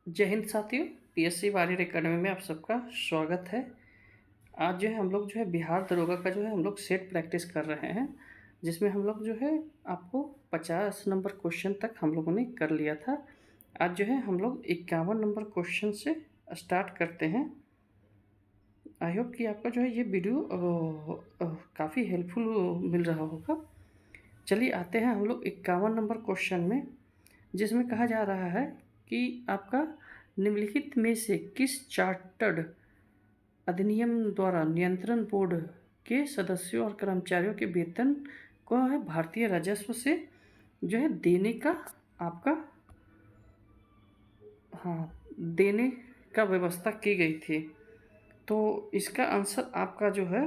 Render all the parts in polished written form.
जय हिंद साथियों। PSC warrior academy में आप सबका स्वागत है। आज जो है हम लोग जो है बिहार दरोगा का जो है हम लोग सेट प्रैक्टिस कर रहे हैं, जिसमें हम लोग जो है आपको 50 नंबर क्वेश्चन तक हम लोगों ने कर लिया था। आज जो है हम लोग 51 नंबर क्वेश्चन से स्टार्ट करते हैं। आई होप कि आपका जो है ये वीडियो काफ़ी हेल्पफुल मिल रहा होगा। चलिए आते हैं हम लोग 51 नंबर क्वेश्चन में, जिसमें कहा जा रहा है कि आपका निम्नलिखित में से किस चार्टर्ड अधिनियम द्वारा नियंत्रण बोर्ड के सदस्यों और कर्मचारियों के वेतन को है भारतीय राजस्व से जो है देने का आपका देने का व्यवस्था की गई थी। तो इसका आंसर आपका जो है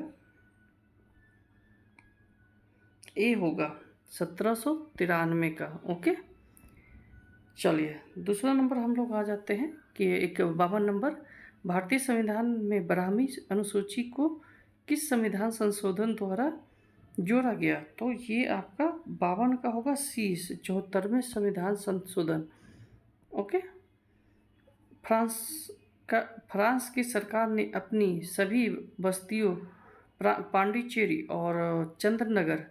ए होगा 1793 का। ओके, चलिए दूसरा नंबर हम लोग आ जाते हैं कि 52 नंबर, भारतीय संविधान में ब्राह्मी अनुसूची को किस संविधान संशोधन द्वारा जोड़ा गया? तो ये आपका 52 का होगा सी, 74वें संविधान संशोधन। ओके, फ्रांस की सरकार ने अपनी सभी बस्तियों पांडिचेरी और चंद्रनगर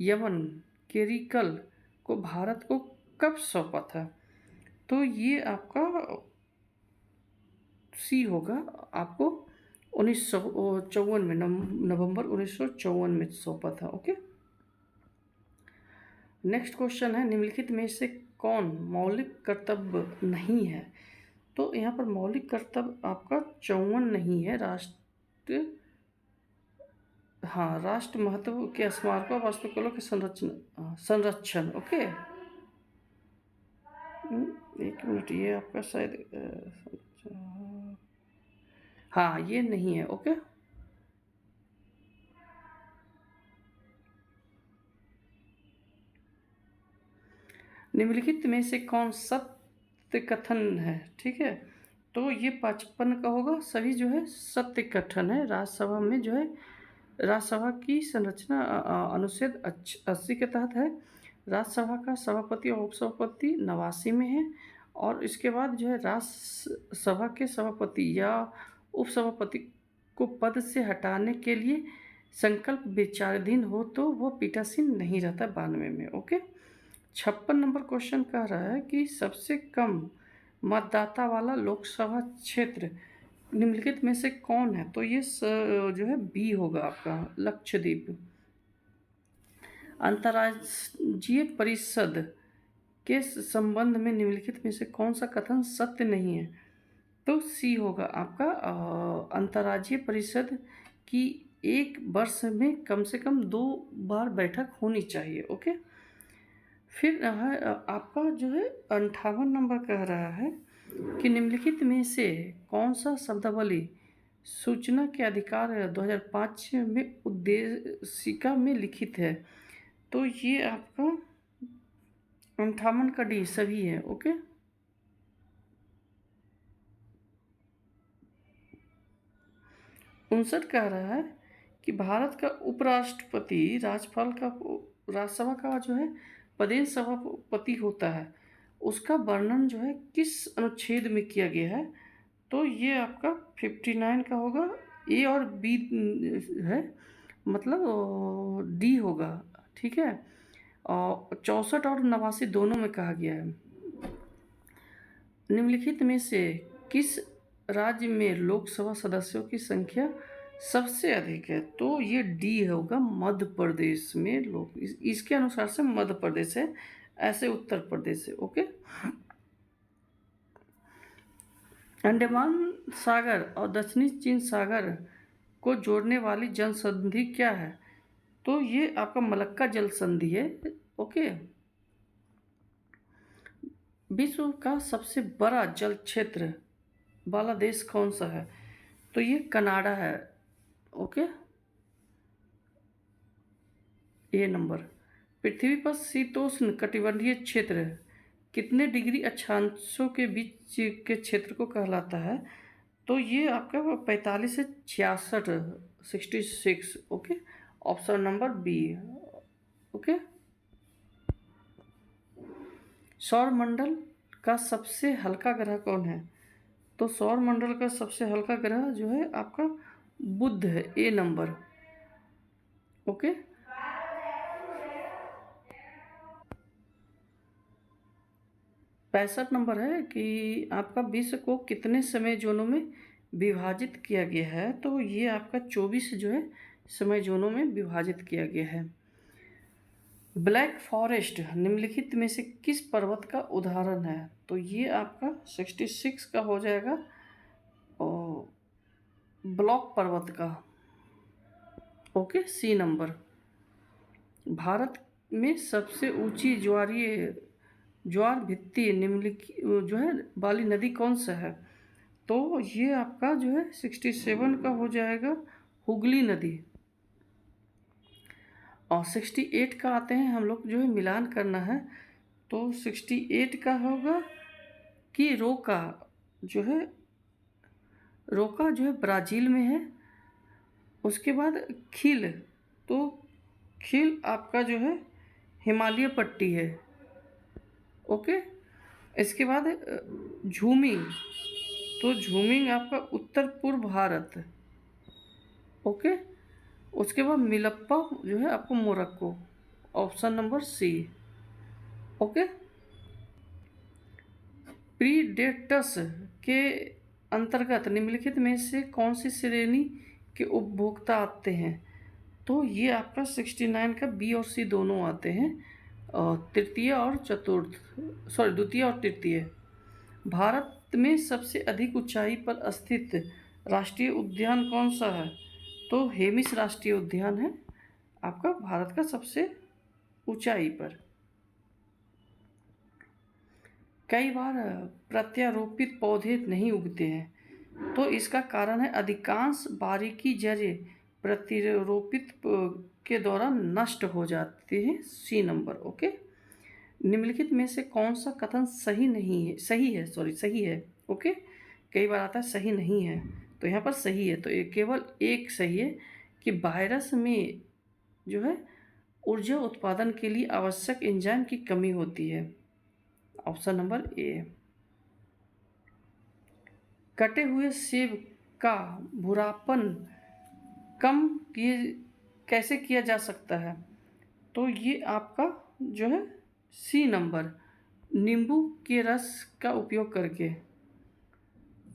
यमन केरिकल को भारत को कब सौंपा था? तो ये आपका सी होगा, आपको 1954 में नवंबर 1954 में सौंपा था। ओके, नेक्स्ट क्वेश्चन है, निम्नलिखित में से कौन मौलिक कर्तव्य नहीं है? तो यहाँ पर मौलिक कर्तव्य आपका 54 नहीं है। राष्ट्र महत्व के स्मारकों वास्तुकला के संरक्षण। ओके, एक मिनट, ये आपका शायद हाँ ये नहीं है। ओके, निम्नलिखित में से कौन सत्य कथन है? ठीक है, तो ये 55 का होगा, सभी जो है सत्य कथन है। राज्यसभा में जो है राज्यसभा की संरचना अनुच्छेद 80 के तहत है। राज्यसभा का सभापति और उपसभापति 89 में है, और इसके बाद जो है राज्यसभा के सभापति या उपसभापति को पद से हटाने के लिए संकल्प विचाराधीन हो तो वो पीठासीन नहीं रहता 92 में। ओके, 56 नंबर क्वेश्चन कह रहा है कि सबसे कम मतदाता वाला लोकसभा क्षेत्र निम्नलिखित में से कौन है? तो ये जो है बी होगा आपका, लक्षद्वीप। अंतर्राज्यीय परिषद के संबंध में निम्नलिखित में से कौन सा कथन सत्य नहीं है? तो सी होगा आपका, अंतर्राज्यीय परिषद की एक वर्ष में कम से कम 2 बार बैठक होनी चाहिए। ओके, फिर आपका जो है 58 नंबर कह रहा है कि निम्नलिखित में से कौन सा शब्दावली सूचना के अधिकार 2005 में उद्देशिका में लिखित है? तो ये आपका 58 का डी सभी है। ओके, उनसठ कह रहा है कि भारत का उपराष्ट्रपति राज्यसभा का जो है प्रदेश सभापति होता है, उसका वर्णन जो है किस अनुच्छेद में किया गया है? तो ये आपका 59 का होगा, ए और बी है, मतलब डी होगा। ठीक है, और 64 और 89 दोनों में कहा गया है। निम्नलिखित में से किस राज्य में लोकसभा सदस्यों की संख्या सबसे अधिक है? तो ये डी होगा, मध्य प्रदेश में लोग इसके अनुसार से मध्य प्रदेश है, ऐसे उत्तर प्रदेश है। ओके, अंडमान सागर और दक्षिणी चीन सागर को जोड़ने वाली जल संधि क्या है? तो ये आपका मलक्का जल संधि है। ओके, विश्व का सबसे बड़ा जल क्षेत्र वाला देश कौन सा है? तो ये कनाडा है। ओके, ए नंबर। पृथ्वी पर शीतोष्ण कटिबंधीय क्षेत्र कितने डिग्री अक्षांशों के बीच के क्षेत्र को कहलाता है? तो ये आपका 45 से 66, 66। Okay, option number B. Okay, सौरमंडल का सबसे हल्का ग्रह कौन है? तो सौर मंडल का सबसे हल्का ग्रह जो है आपका बुध है, ए नंबर। ओके, 65 नंबर है कि आपका विश्व को कितने समय जोनों में विभाजित किया गया है? तो ये आपका 24 जो है समय जोनों में विभाजित किया गया है। ब्लैक फॉरेस्ट निम्नलिखित में से किस पर्वत का उदाहरण है? तो ये आपका 66 का हो जाएगा और ब्लॉक पर्वत का। ओके, सी नंबर। भारत में सबसे ऊंची ज्वार भित्ति निम्नलिखित जो है वाली नदी कौन सा है? तो ये आपका जो है 67 का हो जाएगा हुगली नदी। और 68 का आते हैं हम लोग जो है मिलान करना है, तो 68 का होगा कि रोका जो है ब्राज़ील में है। उसके बाद खील, तो खील आपका जो है हिमालय पट्टी है। ओके, इसके बाद झूमिंग, तो झूमिंग आपका उत्तर पूर्व भारत। ओके, उसके बाद मिलप्पा जो है आपको Morocco, option number C. Okay, predators के अंतर्गत निम्नलिखित में से कौन सी श्रेणी के उपभोक्ता आते हैं? तो ये आपका 69 का बी और सी दोनों आते हैं, द्वितीय और तृतीय। भारत में सबसे अधिक ऊंचाई पर स्थित राष्ट्रीय उद्यान कौन सा है? तो हेमिस राष्ट्रीय उद्यान है आपका भारत का सबसे ऊंचाई पर। कई बार प्रत्यारोपित पौधे नहीं उगते हैं, तो इसका कारण है अधिकांश बारीकी जड़ें प्रत्यारोपित के दौरान नष्ट हो जाते हैं, सी नंबर। ओके, निम्नलिखित में से कौन सा कथन सही है। ओके, कई बार आता है सही नहीं है, तो यहाँ पर सही है, तो ये केवल एक सही है कि वायरस में जो है ऊर्जा उत्पादन के लिए आवश्यक एंजाइम की कमी होती है, ऑप्शन नंबर ए। कटे हुए सेब का भूरापन कैसे किया जा सकता है? तो ये आपका जो है सी नंबर, नींबू के रस का उपयोग करके।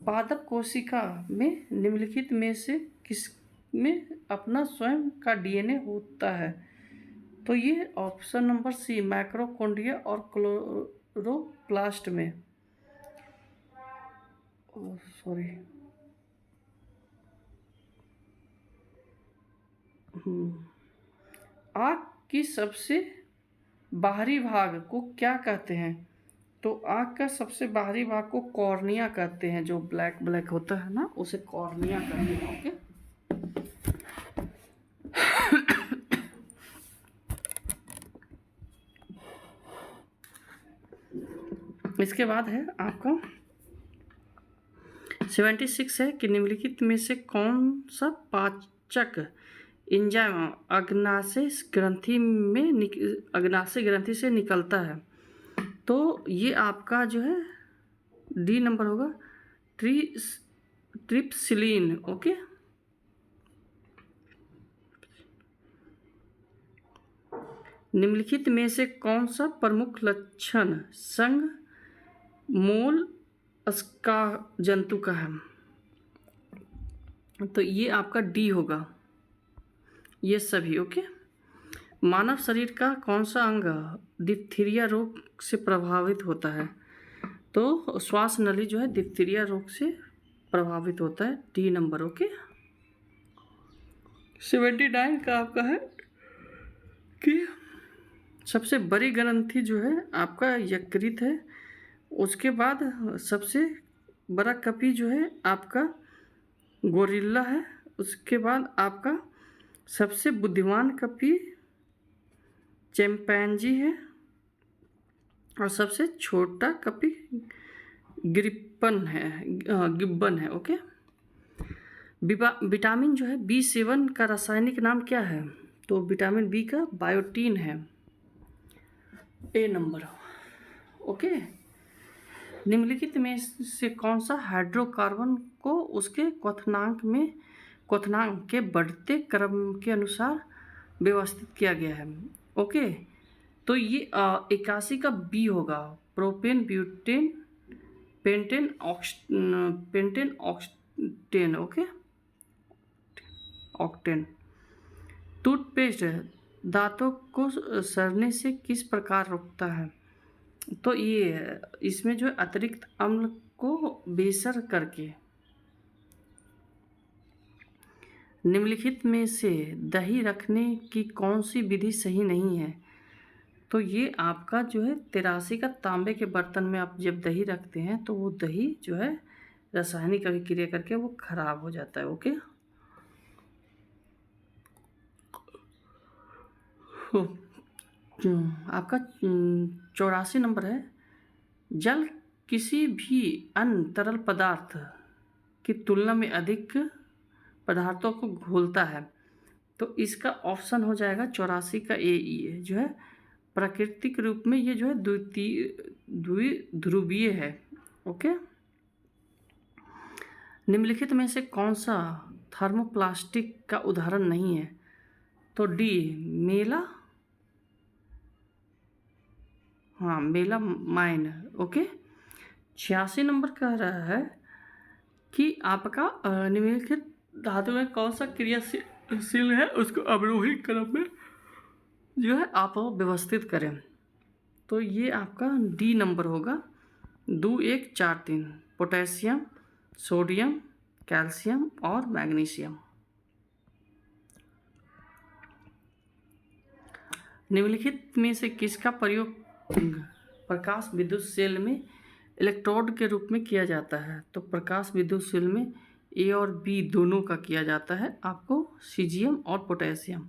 पादप कोशिका में निम्नलिखित में से किस में अपना स्वयं का डीएनए होता है? तो ये ऑप्शन नंबर सी, माइटोकॉन्ड्रिया और क्लोरोप्लास्ट में। सॉरी, आँख की सबसे बाहरी भाग को क्या कहते हैं? तो आँख का सबसे बाहरी भाग को कॉर्निया कहते हैं, जो ब्लैक होता है ना, उसे कॉर्निया कहते हैं। ओके, इसके बाद है आपका 76 है कि निम्नलिखित में से कौन सा पाचक एंजाइम अग्नाशय ग्रंथि से निकलता है? तो ये आपका जो है डी नंबर होगा, ट्रिप्सिलिन। ओके, निम्नलिखित में से कौन सा प्रमुख लक्षण संघ मोलस्का जंतु का है? तो ये आपका डी होगा, ये सभी। ओके, मानव शरीर का कौन सा अंग डिप्थीरिया रोग से प्रभावित होता है? तो श्वास नली जो है डिप्थीरिया रोग से प्रभावित होता है, डी नंबर। ओके, 79 का आपका है कि सबसे बड़ी ग्रंथि जो है आपका यकृत है। उसके बाद सबसे बड़ा कपी जो है आपका गोरिल्ला है। उसके बाद आपका सबसे बुद्धिमान कपी चिंपैंजी है, और सबसे छोटा कपी गिब्बन है। ओके, विटामिन जो है B7 का रासायनिक नाम क्या है? तो विटामिन बी का बायोटीन है, ए नंबर। ओके, निम्नलिखित में से कौन सा हाइड्रोकार्बन को उसके क्वथनांक के बढ़ते क्रम के अनुसार व्यवस्थित किया गया है? ओके, तो ये 81 का बी होगा, propane, butane, pentane octane. Okay, octane. Toothpaste दांतों को सड़ने से किस प्रकार रोकता है? तो ये इसमें जो है अतिरिक्त अम्ल को बेअसर करके। निम्नलिखित में से दही रखने की कौन सी विधि सही नहीं है? तो ये आपका जो है 83 का तांबे के बर्तन में आप जब दही रखते हैं तो वो दही जो है रासायनिक अभिक्रिया करके वो खराब हो जाता है। ओके, आपका 84 नंबर है, जल किसी भी अन्य तरल पदार्थ की तुलना में अधिक पदार्थों को घोलता है। तो इसका ऑप्शन हो जाएगा 84 का ए जो है प्राकृतिक रूप में ये जो है द्विध्रुवीय है। ओके, निम्नलिखित में से कौन सा थर्मोप्लास्टिक का उदाहरण नहीं है? तो डी मेला, हाँ मेला माइन। ओके, 86 नंबर कह रहा है कि आपका निम्नलिखित धातु में कौन सा क्रियाशील है उसको अवरोही क्रम में जो है आप व्यवस्थित करें। तो ये आपका डी नंबर होगा, 2 1 4 3, पोटेशियम, सोडियम, कैल्शियम और मैग्नीशियम। निम्नलिखित में से किसका प्रयोग प्रकाश विद्युत सेल में इलेक्ट्रोड के रूप में किया जाता है? तो प्रकाश विद्युत सेल में ए और बी दोनों का किया जाता है, आपको सीजियम और पोटेशियम।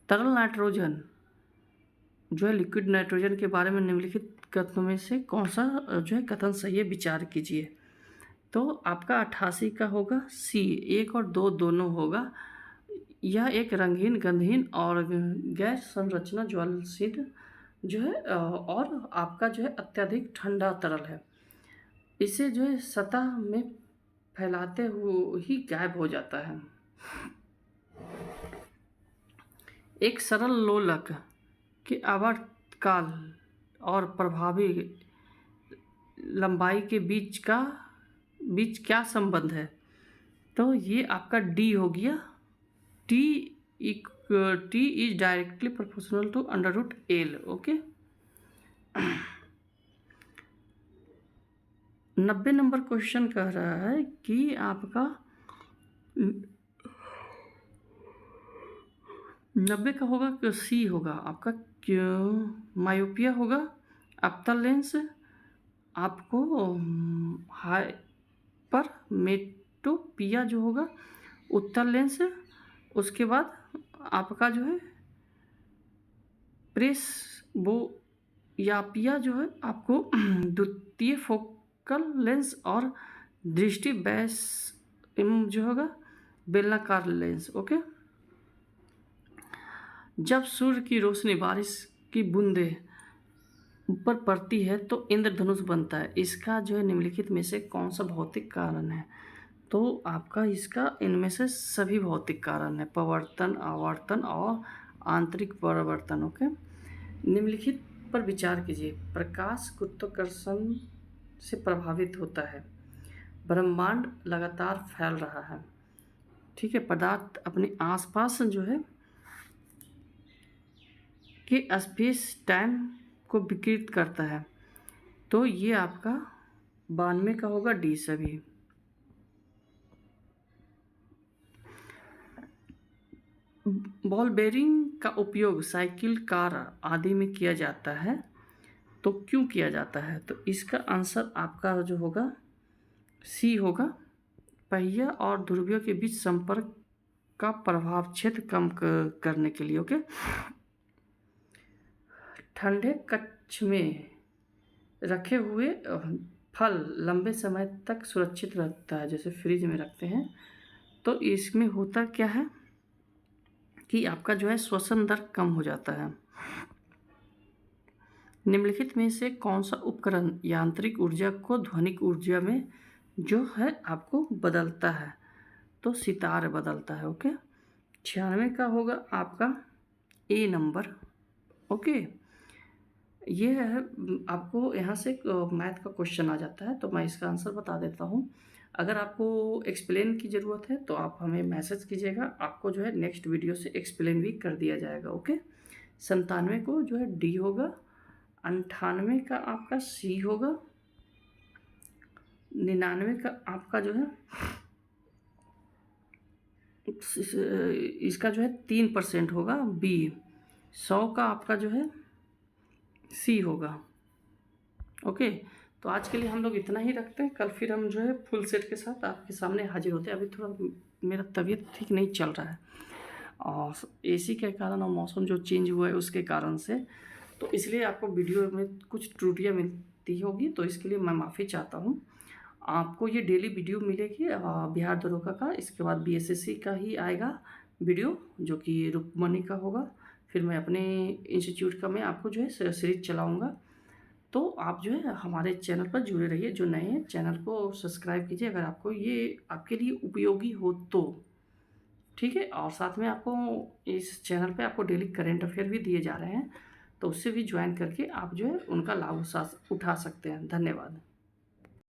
तरल नाइट्रोजन जो है लिक्विड नाइट्रोजन के बारे में निम्नलिखित कथनों में से कौन सा जो है कथन सही है, विचार कीजिए। तो आपका 88 का होगा सी, 1 और 2 दोनों होगा। यह एक रंगहीन, गंधहीन और गैस संरचना ज्वलनशील जो है और आपका जो है अत्यधिक ठंडा तरल है। इसे जो है सतह में फैलाते हुए ही गायब हो जाता है। एक सरल लोलक के आवर्तकाल और प्रभावी लंबाई के बीच क्या संबंध है? तो ये आपका डी हो गया, T is directly proportional to √L। Okay, 90 number question कह रहा है कि आपका 90 का होगा कि सी होगा आपका, क्यों मायोपिया होगा, अवतल लेंस, आपको हाइपर मेट्रोपिया जो होगा उत्तल लेंस, उसके बाद आपका जो है प्रेसबोयापिया जो है आपको द्वितीय फोकल लेंस और दृष्टि बैस जो होगा बेलनाकार लेंस। ओके, जब सूर्य की रोशनी बारिश की बूंदें ऊपर पड़ती है तो इंद्रधनुष बनता है। इसका जो है निम्नलिखित में से कौन सा भौतिक कारण है? तो आपका इसका इनमें से सभी भौतिक कारण है, पवर्तन, आवर्तन और आंतरिक परावर्तन। ओके, निम्नलिखित पर विचार कीजिए। प्रकाश गुरुत्वाकर्षण से प्रभावित होता है, ब्रह्मांड लगातार फैल रहा है, ठीक है, पदार्थ अपने आसपास जो है कि स्पेस टाइम को विकृत करता है। तो ये आपका 92 का होगा डी सभी। बॉल बेरिंग का उपयोग साइकिल, कार आदि में किया जाता है, तो क्यों किया जाता है? तो इसका आंसर आपका जो होगा सी होगा, पहिया और ध्रुवियों के बीच संपर्क का प्रभाव क्षेत्र कम करने के लिए। ओके, ठंडे कक्ष में रखे हुए फल लंबे समय तक सुरक्षित रहता है, जैसे फ्रिज में रखते हैं। तो इसमें होता क्या है कि आपका जो है श्वसन दर कम हो जाता है। निम्नलिखित में से कौन सा उपकरण यांत्रिक ऊर्जा को ध्वनिक ऊर्जा में जो है आपको बदलता है? तो सितार बदलता है। ओके, 96 का होगा आपका ए नंबर। ओके, ये है आपको यहाँ से मैथ का क्वेश्चन आ जाता है, तो मैं इसका आंसर बता देता हूँ। अगर आपको एक्सप्लेन की ज़रूरत है तो आप हमें मैसेज कीजिएगा, आपको जो है नेक्स्ट वीडियो से एक्सप्लेन भी कर दिया जाएगा। ओके, 97 को जो है डी होगा, 98 का आपका सी होगा, 99 का आपका जो है इसका जो है 3% होगा बी, 100 का आपका जो है सी होगा। ओके, तो आज के लिए हम लोग इतना ही रखते हैं, कल फिर हम जो है फुल सेट के साथ आपके सामने हाजिर होते हैं। अभी थोड़ा मेरा तबीयत ठीक नहीं चल रहा है और एसी के कारण और मौसम जो चेंज हुआ है उसके कारण से, तो इसलिए आपको वीडियो में कुछ त्रुटियाँ मिलती होगी, तो इसके लिए मैं माफ़ी चाहता हूँ। आपको ये डेली वीडियो मिलेगी बिहार दरोगा का, इसके बाद बीएसएससी का ही आएगा वीडियो जो कि रुक्मणी का होगा। फिर मैं अपने इंस्टीट्यूट का मैं आपको जो है सीरीज चलाऊँगा, तो आप जो है हमारे चैनल पर जुड़े रहिए। जो नए हैं चैनल को सब्सक्राइब कीजिए अगर आपको ये आपके लिए उपयोगी हो तो, ठीक है। और साथ में आपको इस चैनल पे आपको डेली करंट अफेयर भी दिए जा रहे हैं, तो उससे भी ज्वाइन करके आप जो है उनका लाभ उठा सकते हैं। धन्यवाद।